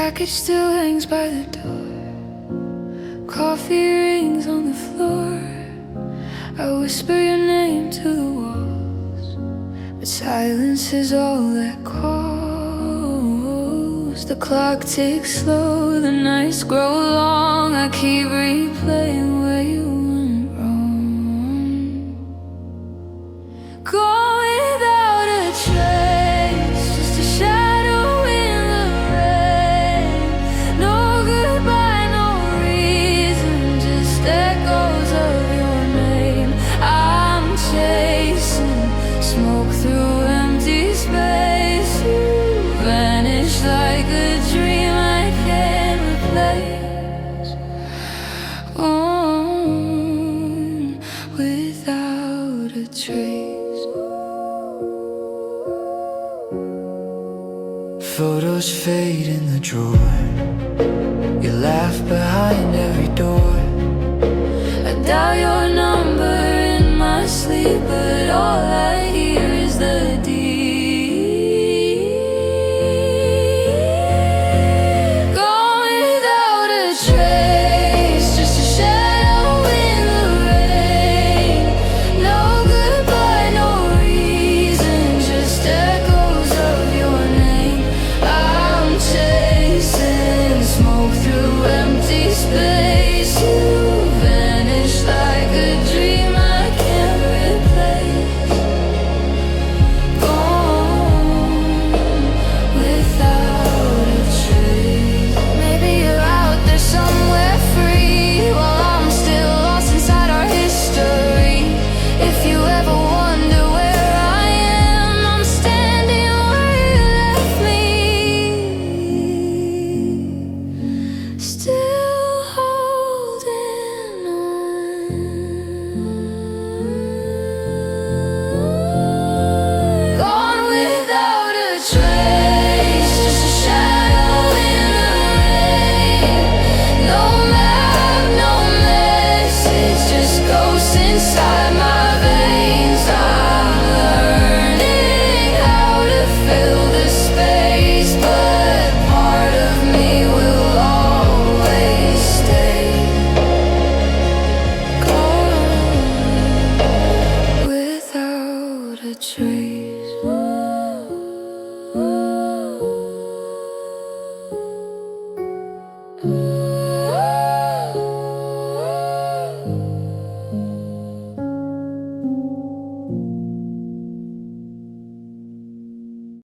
package still hangs by the door. Coffee rings on the floor. I whisper your name to the walls, but silence is all that calls. The clock ticks slow, the nights grow long. I keep replaying where you went wrong. Gone without a trace, just a shadow in the rain. No goodbye, no reason, just echoes of your name. I'm chasing smoke through empty space. You vanish like a dream I can't replace. Gone without a trace. Photos fade in the drawer. You laugh behind every door. I dial your number in my sleep, but all I hear is the deep. Gone without a trace, just a shadow in the rain. No goodbye, no reason, just echoes of your name. I'm chasing smoke through empty space. You vanish like a dream I can't replace. Gone without a trace. Maybe you're out there somewhere free, while I'm still lost inside our history. If you ever wonder where I am, I'm standing where you left me. Still